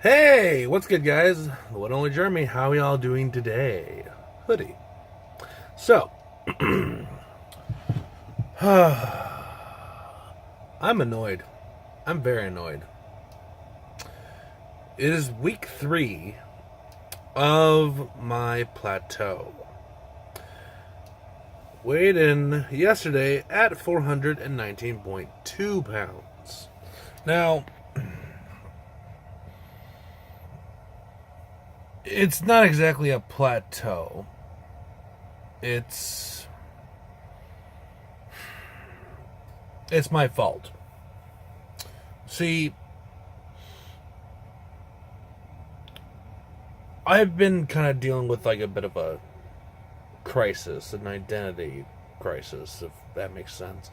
Hey, what's good, guys? The one and only Jeremy. How are y'all doing today? Hoodie. So, I'm annoyed. I'm very annoyed. It is week 3 of my plateau. Weighed in yesterday at 419.2 pounds. Now, it's not exactly a plateau. It's my fault. See, I've been kind of dealing with like a bit of a crisis, an identity crisis, if that makes sense.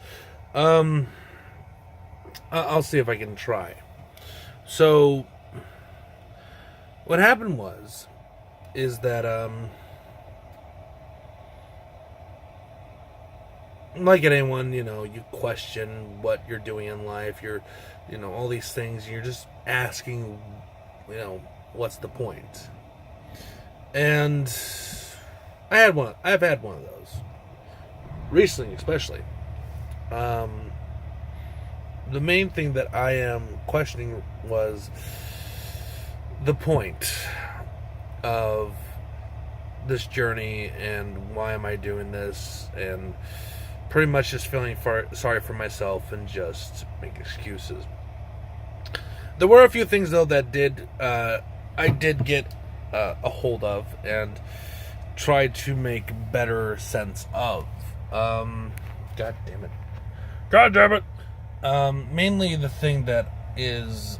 I'll see if I can try. So, what happened is that, like anyone, you question what you're doing in life, all these things, you're just asking, what's the point? And I've had one of those. Recently, especially. The main thing that I am questioning was the point of this journey and why am I doing this, and pretty much just feeling sorry for myself and just make excuses. There were a few things though that I did get a hold of and tried to make better sense of. God damn it. Mainly the thing that is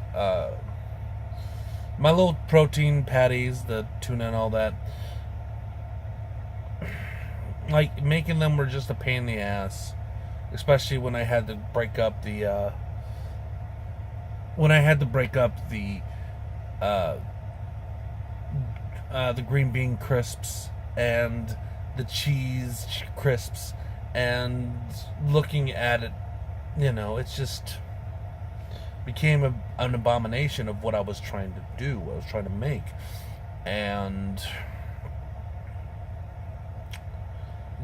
my little protein patties, the tuna and all that, like, making them were just a pain in the ass, especially when I had to break up the green bean crisps and the cheese crisps, and looking at it, it's just became an abomination of what I was trying to do, what I was trying to make. And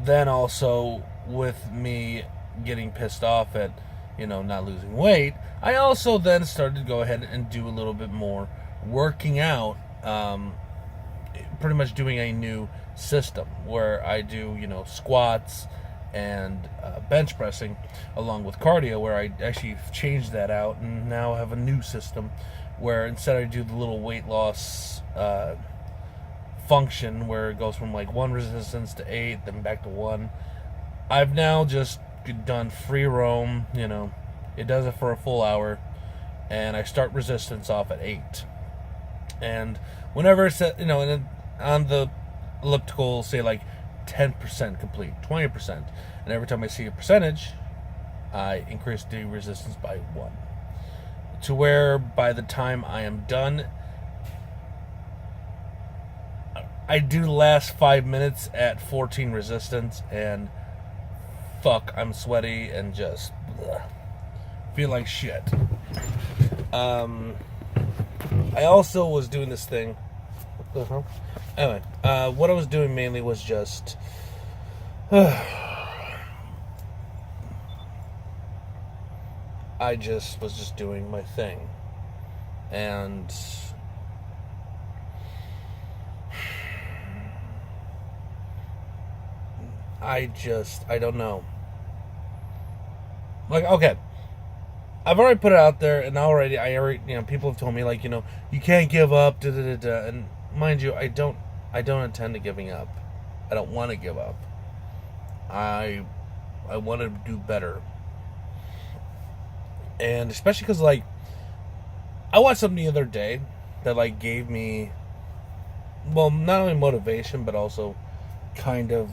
then also with me getting pissed off at, not losing weight, I also then started to go ahead and do a little bit more working out, pretty much doing a new system where I do, squats and bench pressing along with cardio, where I actually changed that out and now have a new system where instead I do the little weight loss function where it goes from like 1 resistance to 8, then back to 1. I've now just done free roam, it does it for a full hour, and I start resistance off at 8. And whenever it's at, on the elliptical, say like 10% complete, 20%, and every time I see a percentage, I increase the resistance by 1, to where by the time I am done, I do the last 5 minutes at 14 resistance, and fuck, I'm sweaty and just feel like shit. I also was doing this thing. Anyway, what I was doing mainly was just I just was just doing my thing, and I don't know. Like, okay, I've already put it out there, and I already, people have told me, like, you can't give up, and mind you, I don't intend to giving up. I don't want to give up. I want to do better. And especially because, like, I watched something the other day that, like, gave me, well, not only motivation, but also kind of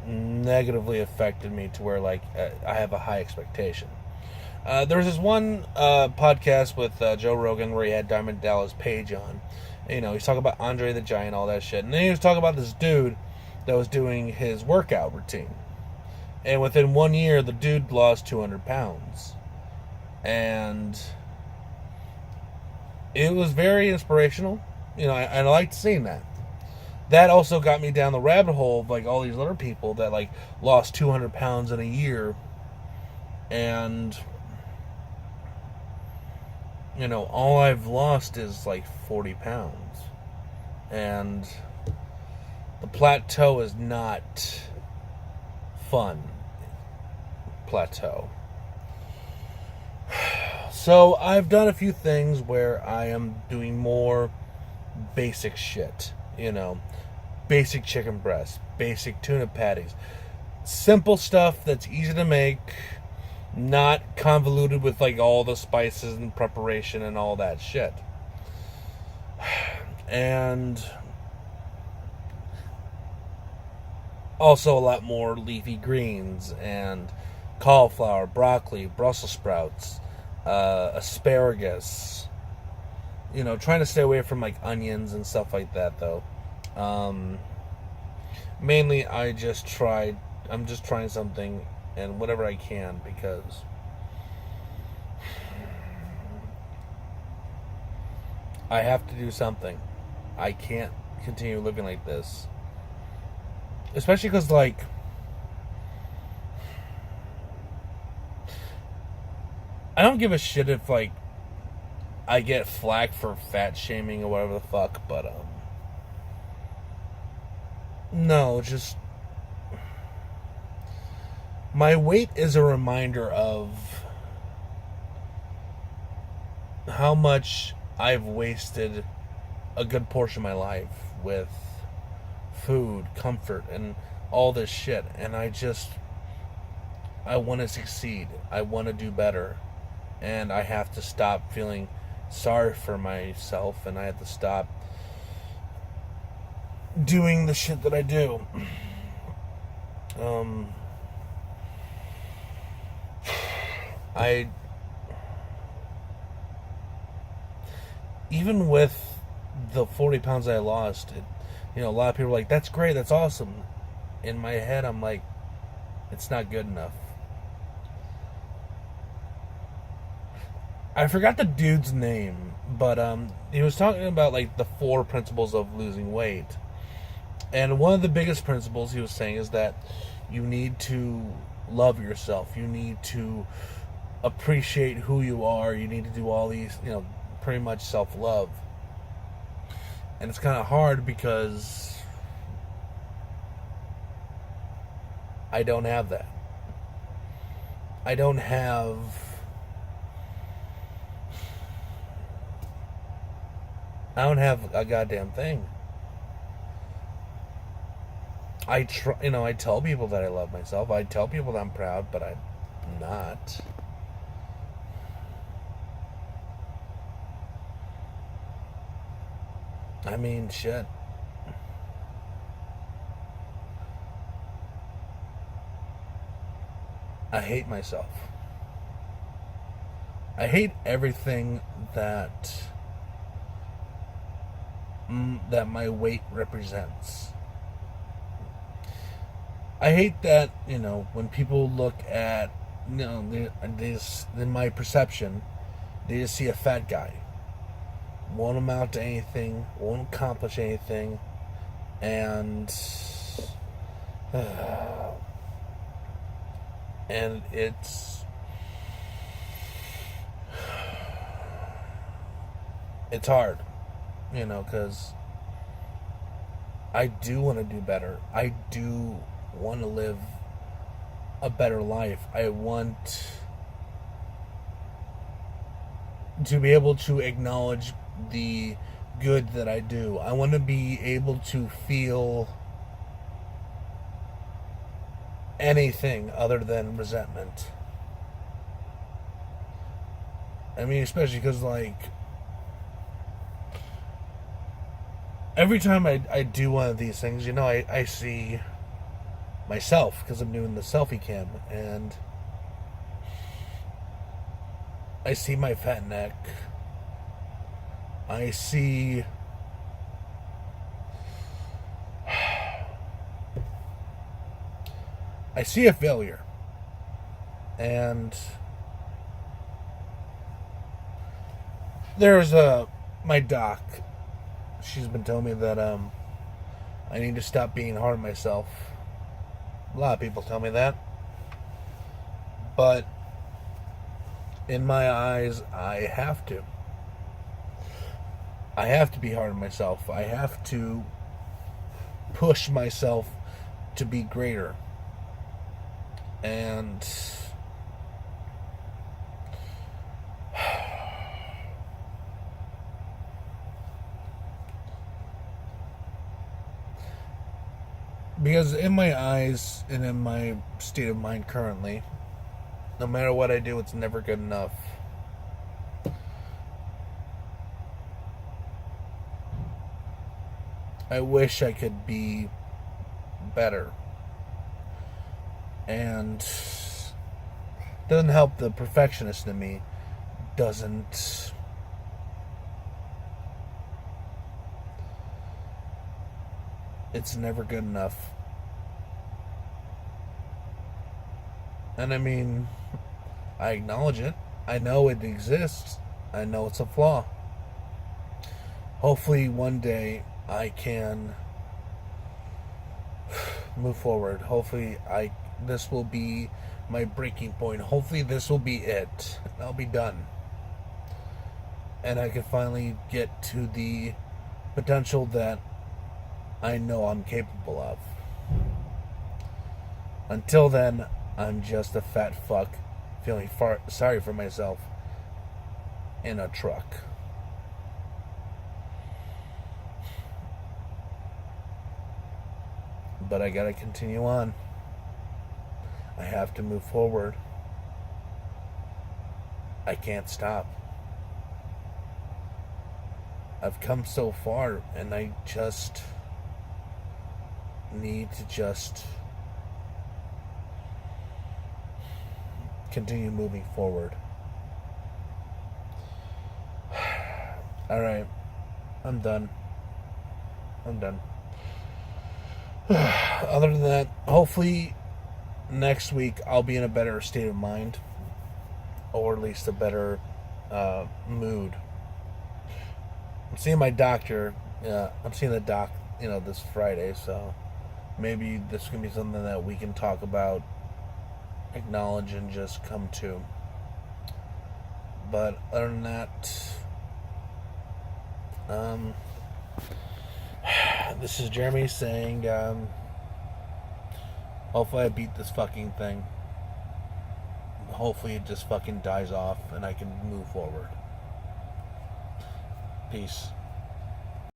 negatively affected me to where, like, I have a high expectation. There was this one podcast with Joe Rogan where he had Diamond Dallas Page on. He's talking about Andre the Giant, all that shit. And then he was talking about this dude that was doing his workout routine. And within 1 year, the dude lost 200 pounds. And it was very inspirational. I liked seeing that. That also got me down the rabbit hole of like all these other people that like lost 200 pounds in a year, and all I've lost is like 40 pounds, and the plateau is not fun. Plateau. So I've done a few things where I am doing more basic shit, basic chicken breast, basic tuna patties, simple stuff that's easy to make, not convoluted with like all the spices and preparation and all that shit. And also a lot more leafy greens and cauliflower, broccoli, Brussels sprouts, asparagus. Trying to stay away from like onions and stuff like that though. Mainly I'm just trying something and whatever I can, because I have to do something. I can't continue living like this. Especially because, like, I don't give a shit if, like, I get flack for fat shaming or whatever the fuck, but, no, just, my weight is a reminder of how much I've wasted a good portion of my life with food, comfort, and all this shit. And I want to succeed. I want to do better. And I have to stop feeling sorry for myself, and I have to stop doing the shit that I do. Even with the 40 pounds I lost, a lot of people are like, that's great, that's awesome. In my head, I'm like, it's not good enough. I forgot the dude's name, but he was talking about like the 4 principles of losing weight. And one of the biggest principles he was saying is that you need to love yourself. You need to appreciate who you are. You need to do all these, pretty much self-love. And it's kind of hard because I don't have that. I don't have a goddamn thing. I tell people that I love myself. I tell people that I'm proud, but I'm not. I mean, shit. I hate myself. I hate everything that my weight represents. I hate that, when people look at, they just, in my perception, they just see a fat guy. Won't amount to anything, won't accomplish anything, and it's hard, because I do want to do better. I do want to live a better life. I want to be able to acknowledge the good that I do. I want to be able to feel anything other than resentment. I mean, especially because, like, every time I do one of these things, I see myself, because I'm doing the selfie cam, and I see my fat neck. I see a failure. And there's a my doc, she's been telling me that I need to stop being hard on myself. A lot of people tell me that. But in my eyes, I have to. I have to be hard on myself. I have to push myself to be greater. And because in my eyes and in my state of mind currently, no matter what I do, it's never good enough. I wish I could be better. And it doesn't help the perfectionist in me doesn't it's never good enough. And I mean, I acknowledge it. I know it exists. I know it's a flaw. Hopefully one day I can move forward. Hopefully this will be my breaking point. Hopefully this will be it. I'll be done. And I can finally get to the potential that I know I'm capable of. Until then, I'm just a fat fuck feeling sorry for myself in a truck. But I gotta continue on. I have to move forward. I can't stop. I've come so far, and I just need to continue moving forward. Alright. I'm done. Other than that, hopefully next week I'll be in a better state of mind, or at least a better mood. I'm seeing my doctor. I'm seeing the doc, this Friday, so maybe this can be something that we can talk about, acknowledge, and just come to. But other than that, this is Jeremy saying, hopefully I beat this fucking thing. Hopefully it just fucking dies off and I can move forward. Peace.